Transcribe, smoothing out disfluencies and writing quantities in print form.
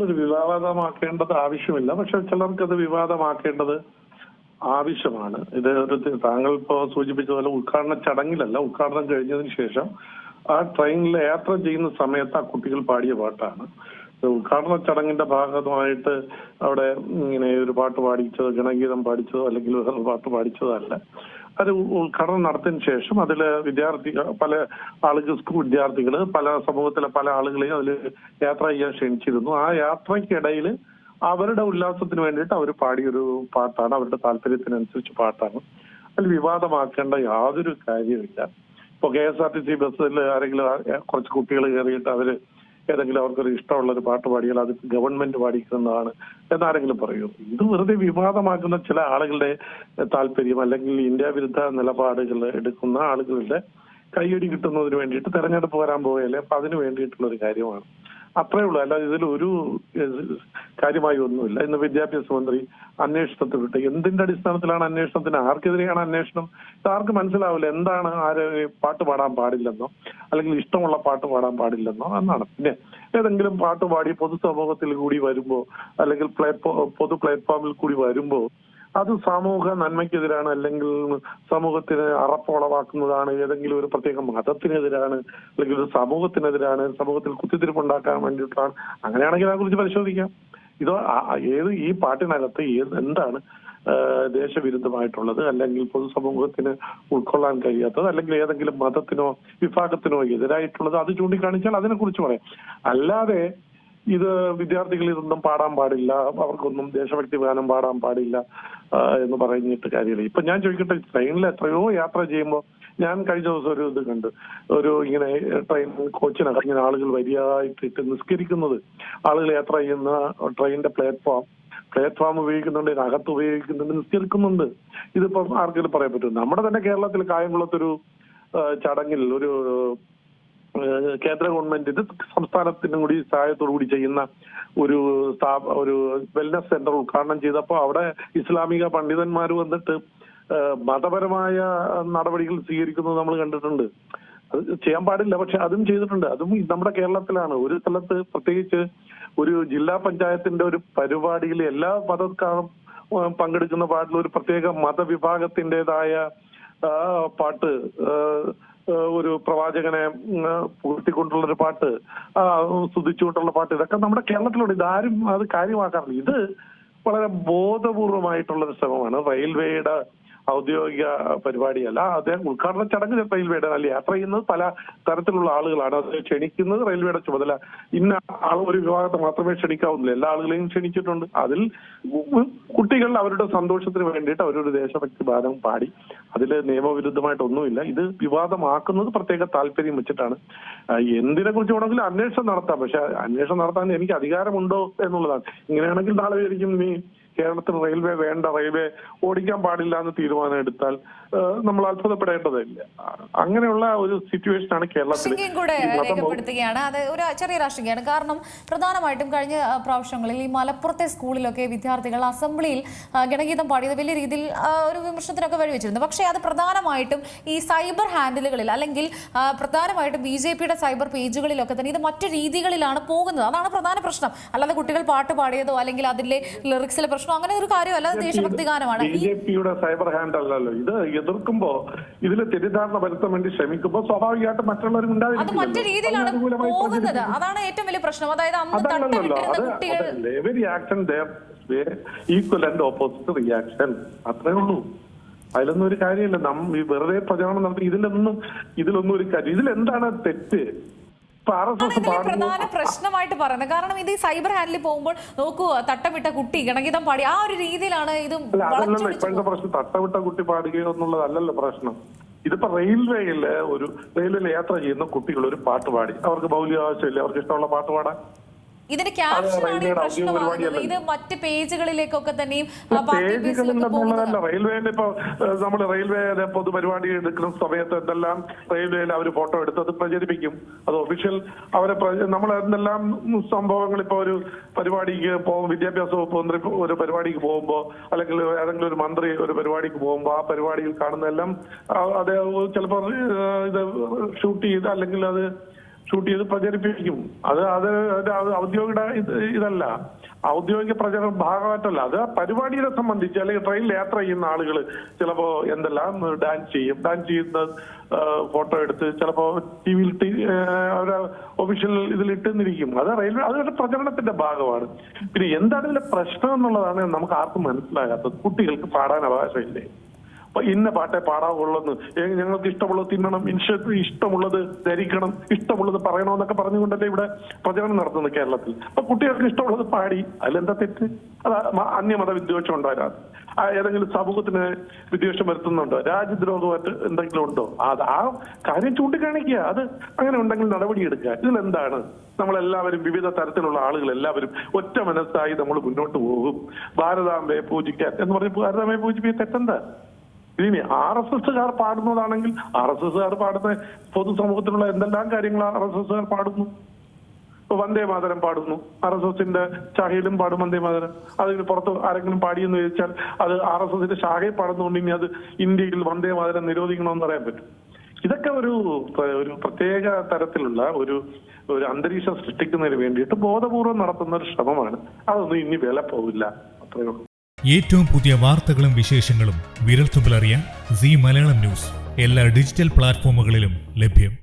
ഒരു വിവാദമാക്കേണ്ടത് ആവശ്യമില്ല. പക്ഷെ ചിലർക്കത് വിവാദമാക്കേണ്ടത് ആവശ്യമാണ്. ഇത് ഒരു താങ്കൾ ഇപ്പോൾ സൂചിപ്പിച്ചതുപോലെ ഉദ്ഘാടന ചടങ്ങിലല്ല, ഉദ്ഘാടനം കഴിഞ്ഞതിന് ശേഷം ആ ട്രെയിനിൽ യാത്ര ചെയ്യുന്ന സമയത്ത് ആ കുട്ടികൾ പാടിയ പാട്ടാണ്. ഉദ്ഘാടന ചടങ്ങിന്റെ ഭാഗമായിട്ട് അവിടെ ഇങ്ങനെ ഒരു പാട്ട് പാടിച്ചതോ ഗണഗീതം പാടിച്ചതോ അല്ലെങ്കിൽ വേറെ പാട്ട് പാടിച്ചതോ അല്ല. അത് ഉദ്ഘാടനം നടത്തിയതിനു ശേഷം അതിൽ വിദ്യാർത്ഥികൾ പല ആളുകൾ സ്കൂൾ വിദ്യാർത്ഥികൾ പല സമൂഹത്തിലെ പല ആളുകളെയും അതിൽ യാത്ര ചെയ്യാൻ ക്ഷണിച്ചിരുന്നു. ആ യാത്രയ്ക്കിടയിൽ അവരുടെ ഉല്ലാസത്തിന് വേണ്ടിയിട്ട് അവർ പാടിയൊരു പാട്ടാണ്, അവരുടെ താല്പര്യത്തിനനുസരിച്ച് പാട്ടാണ്. അതിൽ വിവാദമാക്കേണ്ട യാതൊരു കാര്യമില്ല. ഇപ്പൊ KSRTC ബസ്സിൽ ആരെങ്കിലും കുറച്ച് കുട്ടികൾ കയറിയിട്ട് അവര് ഏതെങ്കിലും അവർക്കൊരു ഇഷ്ടമുള്ള ഒരു പാട്ട് പാടിയാൽ അത് ഗവൺമെന്റ് പാടിക്കുന്നതാണ് എന്നാരെങ്കിലും പറയൂ? ഇത് വെറുതെ വിവാദമാക്കുന്ന ചില ആളുകളുടെ താല്പര്യം അല്ലെങ്കിൽ ഇന്ത്യ വിരുദ്ധ നിലപാടുകൾ എടുക്കുന്ന ആളുകളുടെ കയ്യടി കിട്ടുന്നതിന് വേണ്ടിയിട്ട് തെരഞ്ഞെടുപ്പ് വരാൻ പോവുകയല്ലേ, അപ്പൊ അതിന് വേണ്ടിയിട്ടുള്ള ഒരു കാര്യമാണ്. അത്രേ ഉള്ളൂ, അല്ലാതെ ഇതിൽ ഒരു കാര്യമായി ഒന്നുമില്ല. ഇന്ന് വിദ്യാഭ്യാസ മന്ത്രി അന്വേഷണത്തിൽ വിട്ട് എന്തിന്റെ അടിസ്ഥാനത്തിലാണ് അന്വേഷണത്തിന്? ആർക്കെതിരെയാണ് അന്വേഷണം? ആർക്ക് മനസ്സിലാവില്ല എന്താണ് ആര് പാട്ട് പാടാൻ പാടില്ലെന്നോ അല്ലെങ്കിൽ ഇഷ്ടമുള്ള പാട്ട് പാടാൻ പാടില്ലെന്നോ എന്നാണ്. പിന്നെ ഏതെങ്കിലും പാട്ട് പാടി പൊതുസമൂഹത്തിൽ കൂടി വരുമ്പോ അല്ലെങ്കിൽ പൊതു പ്ലാറ്റ്ഫോമിൽ കൂടി വരുമ്പോ അത് സമൂഹ നന്മയ്ക്കെതിരാണ് അല്ലെങ്കിൽ സമൂഹത്തിന് അറപ്പുളവാക്കുന്നതാണ്, ഏതെങ്കിലും ഒരു പ്രത്യേക മതത്തിനെതിരാണ് അല്ലെങ്കിൽ ഒരു സമൂഹത്തിനെതിരാണ്, സമൂഹത്തിൽ കുത്തിത്തിരിപ്പുണ്ടാക്കാൻ വേണ്ടിയിട്ടാണ്, അങ്ങനെയാണെങ്കിൽ അതിനെക്കുറിച്ച് പരിശോധിക്കാം. ഇതോ ഈ പാട്ടിനകത്ത് എന്താണ് ദേശവിരുദ്ധമായിട്ടുള്ളത് അല്ലെങ്കിൽ പൊതുസമൂഹത്തിന് ഉൾക്കൊള്ളാൻ കഴിയാത്തത് അല്ലെങ്കിൽ ഏതെങ്കിലും മതത്തിനോ വിഭാഗത്തിനോ എതിരായിട്ടുള്ളത് അത് ചൂണ്ടിക്കാണിച്ചാൽ അതിനെക്കുറിച്ച് പറയാം. അല്ലാതെ ഇത് വിദ്യാർത്ഥികൾ ഇതൊന്നും പാടാൻ പാടില്ല, അവർക്കൊന്നും ദേശഭക്തി ഗാനം പാടാൻ പാടില്ല എന്ന് പറഞ്ഞിട്ട് കാര്യമില്ല. ഇപ്പൊ ഞാൻ ചോദിക്കട്ടെ, ട്രെയിനിൽ എത്രയോ യാത്ര ചെയ്യുമ്പോൾ ഞാൻ കഴിഞ്ഞ ദിവസം ഒരു ഇത് കണ്ട്, ഒരു ഇങ്ങനെ ട്രെയിൻ കോച്ചിനകത്ത് ഇങ്ങനെ ആളുകൾ വരിയായിട്ടിട്ട് നിസ്കരിക്കുന്നത്, ആളുകൾ യാത്ര ചെയ്യുന്ന ട്രെയിനിന്റെ പ്ലാറ്റ്ഫോം ഉപയോഗിക്കുന്നുണ്ട്, ഇതിനകത്ത് ഉപയോഗിക്കുന്നുണ്ട്, നിസ്കരിക്കുന്നുണ്ട്. ഇതിപ്പം ആർക്കെങ്കിലും പറയാൻ പറ്റും? നമ്മുടെ തന്നെ കേരളത്തിൽ കായംകുളത്തൊരു ചടങ്ങിൽ ഒരു കേന്ദ്ര ഗവൺമെന്റിന്റെ സംസ്ഥാനത്തിനും കൂടി സഹായത്തോടു കൂടി ചെയ്യുന്ന ഒരു വെൽനസ് സെന്റർ ഉദ്ഘാടനം ചെയ്തപ്പോ അവിടെ ഇസ്ലാമിക പണ്ഡിതന്മാർ വന്നിട്ട് മതപരമായ നടപടികൾ സ്വീകരിക്കുന്നത് നമ്മൾ കണ്ടിട്ടുണ്ട്. അത് ചെയ്യാൻ പാടില്ല, പക്ഷെ അതും ചെയ്തിട്ടുണ്ട്. അതും നമ്മുടെ കേരളത്തിലാണ്. ഒരു സ്ഥലത്ത് പ്രത്യേകിച്ച് ഒരു ജില്ലാ പഞ്ചായത്തിന്റെ ഒരു പരിപാടിയിൽ എല്ലാ മതക്കാരും പങ്കെടുക്കുന്ന പാട്ടിൽ ഒരു പ്രത്യേക മതവിഭാഗത്തിൻ്റെതായ പാട്ട്, ഒരു പ്രവാചകനെ പൂഴ്ത്തിക്കൊണ്ടുള്ളൊരു പാട്ട്, സ്തുതിച്ചുകൊണ്ടുള്ള പാട്ട്, ഇതൊക്കെ നമ്മുടെ കേരളത്തിലുണ്ട്. ഇതാരും അത് കാര്യമാക്കാറില്ല. ഇത് വളരെ ബോധപൂർവമായിട്ടുള്ളൊരു ശ്രമമാണ്. റെയിൽവേയുടെ ഔദ്യോഗിക പരിപാടിയല്ല. അദ്ദേഹം ഉദ്ഘാടന ചടങ്ങ് റെയിൽവേയുടെ അല്ല, യാത്ര ചെയ്യുന്നത് പല തരത്തിലുള്ള ആളുകളാണ്. അത് ക്ഷണിക്കുന്നത് റെയിൽവേയുടെ ചുമതല. ഇന്ന ഒരു വിഭാഗത്തെ മാത്രമേ ക്ഷണിക്കാവുന്നില്ല, എല്ലാ ആളുകളെയും ക്ഷണിച്ചിട്ടുണ്ട്. അതിൽ കുട്ടികൾ അവരുടെ സന്തോഷത്തിന് വേണ്ടിയിട്ട് അവരൊരു ദേശഭക്തി ഗാനം പാടി. അതിൽ നിയമവിരുദ്ധമായിട്ടൊന്നുമില്ല. ഇത് വിവാദമാക്കുന്നത് പ്രത്യേക താല്പര്യം വെച്ചിട്ടാണ്. എന്തിനെ കുറിച്ച് വേണമെങ്കിലും അന്വേഷണം നടത്താം, പക്ഷെ അന്വേഷണം നടത്താൻ എനിക്ക് അധികാരമുണ്ടോ എന്നുള്ളതാണ്. ഇങ്ങനെയാണെങ്കിൽ നാളെ ആയിരിക്കും നീ കേരളത്തിൽ റെയിൽവേ വേണ്ട, റെയിൽവേ ഓടിക്കാൻ പാടില്ല എന്ന് തീരുമാനം എടുത്താൽ നമ്മൾ അത്ഭുതപ്പെടേണ്ടതില്ല. അങ്ങനെയുള്ള ഒരു സിറ്റുവേഷനാണ് കേരളത്തിൽ. രേഖപ്പെടുത്തുകയാണ്. അത് ഒരു ചെറിയ രാഷ്ട്രീയമാണ്. കാരണം പ്രധാനമായിട്ടും കഴിഞ്ഞ പ്രാവശ്യങ്ങളിൽ ഈ മലപ്പുറത്തെ സ്കൂളിലൊക്കെ വിദ്യാർത്ഥികൾ അസംബ്ലിയിൽ ഗണഗീതം പാടിയത് വലിയ രീതിയിൽ ഒരു വിമർശനത്തിനൊക്കെ വഴിവെച്ചിരുന്നു. പക്ഷേ അത് പ്രധാനമായിട്ടും ഈ സൈബർ ഹാൻഡിലുകളിൽ അല്ലെങ്കിൽ പ്രധാനമായിട്ടും BJPയുടെ സൈബർ പേജുകളിലൊക്കെ തന്നെ ഇത് മറ്റു രീതികളിലാണ് പോകുന്നത്. അതാണ് പ്രധാന പ്രശ്നം. അല്ലാതെ കുട്ടികൾ പാട്ട് പാടിയതോ അല്ലെങ്കിൽ അതിലെ ലിറിക്സിലെ പ്രശ്നം അങ്ങനെ ഒരു കാര്യമല്ല. ദേശഭക്തി ഗാനമാണ്. BJPയുടെ സൈബർ ഹാൻഡ് അല്ലല്ലോ ഇത്. എതിർക്കുമ്പോ ഇതിൽ തെറ്റിദ്ധാരണ വരുത്താൻ വേണ്ടി ശ്രമിക്കുമ്പോൾ സ്വാഭാവികമായിട്ടും മറ്റൊരു മറ്റു രീതിയിലാണ് പോകുന്നത്. അതാണ് ഏറ്റവും വലിയ പ്രശ്നം. അതായത് ഈക്വൽ ആൻഡ് ഓപ്പോസിറ്റ് റിയാക്ഷൻ, അത്രേ ഉള്ളൂ. അതിലൊന്നും ഒരു കാര്യമില്ല. വെറുതെ പ്രചാരണം നടത്തി ഇതിലൊന്നും ഒരു കാര്യം. ഇതിലെന്താണ് തെറ്റ്? പ്രധാന പ്രശ്നമായിട്ട് പറയുന്നത് കാരണം ഇത് സൈബർ ഹാൻഡിൽ പോകുമ്പോൾ നോക്കൂ, തട്ടമിട്ട കുട്ടി ഗണഗീതം പാടി ആ ഒരു രീതിയിലാണ് ഇത്. ഇപ്പോഴത്തെ പ്രശ്നം തട്ടമിട്ട കുട്ടി പാടുകയോ എന്നുള്ളതല്ലല്ലോ പ്രശ്നം. ഇതിപ്പോ റെയിൽവേയിൽ യാത്ര ചെയ്യുന്ന കുട്ടികൾ ഒരു പാട്ട് പാടി, അവർക്ക് മൗലിക ആവശ്യമില്ല, അവർക്ക് ഇഷ്ടമുള്ള പാട്ട് പാടാൻ. ഇതിന്റെ ക്യാപ്ഷനാണ് പ്രശ്നമാകുന്നത്. ഇത് മറ്റ് പേജുകളിലേക്കൊക്കെ തന്നെയും റെയിൽവേയിൽ ഇപ്പൊ നമ്മൾ റെയിൽവേയിലെ പൊതുപരിപാടി എടുക്കുന്ന സമയത്ത് എന്തെല്ലാം റെയിൽവേയിൽ അവർ ഫോട്ടോ എടുത്ത് അത് പ്രചരിപ്പിക്കും. അത് ഒഫീഷ്യൽ നമ്മൾ എന്തെല്ലാം സംഭവങ്ങൾ ഇപ്പൊ ഒരു പരിപാടിക്ക് പോകും, വിദ്യാഭ്യാസ വകുപ്പ് മന്ത്രി ഒരു പരിപാടിക്ക് പോകുമ്പോ അല്ലെങ്കിൽ ഏതെങ്കിലും ഒരു മന്ത്രി ഒരു പരിപാടിക്ക് പോകുമ്പോ ആ പരിപാടിയിൽ കാണുന്നതെല്ലാം അത് ചിലപ്പോൾ ഇത് ഷൂട്ട് ചെയ്ത് അല്ലെങ്കിൽ അത് ഷൂട്ട് ചെയ്ത് പ്രചരിപ്പിക്കും. അത് ഔദ്യോഗിക ഇതല്ല, ഔദ്യോഗിക പ്രചരണ ഭാഗമായിട്ടല്ല. അത് പരിപാടിയെ സംബന്ധിച്ച് അല്ലെങ്കിൽ ട്രെയിനിൽ യാത്ര ചെയ്യുന്ന ആളുകൾ ചിലപ്പോ എന്തെല്ലാം ഡാൻസ് ചെയ്യുന്ന ഫോട്ടോ എടുത്ത് ചിലപ്പോ ടിവിയിൽ ഒഫീഷ്യൽ ഇതിലിട്ടെന്നിരിക്കും. അത് റെയിൽവേ അതൊരു പ്രചരണത്തിന്റെ ഭാഗമാണ്. പിന്നെ എന്താണ് ഇതിന്റെ പ്രശ്നം എന്നുള്ളതാണ് നമുക്ക് ആർക്കും മനസ്സിലാകാത്തത്. കുട്ടികൾക്ക് പാടാൻ അവകാശമില്ലേ? അപ്പൊ ഇന്ന പാട്ടേ പാടാവുള്ളെന്ന്, ഞങ്ങൾക്ക് ഇഷ്ടമുള്ളത് തിന്നണം, ഇഷ്ടമുള്ളത് ധരിക്കണം, ഇഷ്ടമുള്ളത് പറയണമെന്നൊക്കെ പറഞ്ഞുകൊണ്ടല്ലേ ഇവിടെ പ്രചരണം നടത്തുന്നത് കേരളത്തിൽ. അപ്പൊ കുട്ടികൾക്ക് ഇഷ്ടമുള്ളത് പാടി, അതിലെന്താ തെറ്റ്? അത് അന്യമത വിദ്വേഷം ഉണ്ടോ? ഏതെങ്കിലും സമൂഹത്തിന് വിദ്വേഷം വരുത്തുന്നുണ്ടോ? രാജ്യദ്രോഹമായിട്ട് എന്തെങ്കിലും ഉണ്ടോ? ആ കാര്യം ചൂണ്ടിക്കാണിക്കുക. അത് അങ്ങനെ ഉണ്ടെങ്കിൽ നടപടിയെടുക്കുക. ഇതിലെന്താണ്? നമ്മളെല്ലാവരും വിവിധ തരത്തിലുള്ള ആളുകൾ എല്ലാവരും ഒറ്റ മനസ്സായി നമ്മൾ മുന്നോട്ട് പോകും. ഭാരതാംബയെ പൂജിക്കാൻ എന്ന് പറഞ്ഞ് ഭാരതാംബയെ പൂജിപ്പിക്കാൻ തെറ്റെന്താ? ഇനി RSSകാർ പാടുന്നതാണെങ്കിൽ RSSകാർ പാടുന്ന പൊതുസമൂഹത്തിലുള്ള എന്തെല്ലാം കാര്യങ്ങൾ RSSകാർ പാടുന്നു. ഇപ്പൊ വന്ദേ മാതരം പാടുന്നു, RSSന്റെ ശാഖയിലും പാടും വന്ദേ മാതരം. അതിന് പുറത്ത് ആരെങ്കിലും പാടിയെന്ന് ചോദിച്ചാൽ അത് RSSന്റെ ശാഖയിൽ പാടുന്നതുകൊണ്ട് ഇനി അത് ഇന്ത്യയിൽ വന്ദേ മാതരം നിരോധിക്കണമെന്ന് പറയാൻ പറ്റും. ഇതൊക്കെ ഒരു പ്രത്യേക തരത്തിലുള്ള ഒരു അന്തരീക്ഷം സൃഷ്ടിക്കുന്നതിന് വേണ്ടിയിട്ട് ബോധപൂർവം നടത്തുന്ന ഒരു ശ്രമമാണ്. അതൊന്നും ഇനി വില പോവില്ല. അത്രയേ ഉള്ളൂ. ഏറ്റവും പുതിയ വാർത്തകളും വിശേഷങ്ങളും വിരൽത്തുമ്പിലറിയാൻ സീ മലയാളം ന്യൂസ് എല്ലാ ഡിജിറ്റൽ പ്ലാറ്റ്ഫോമുകളിലും ലഭ്യം.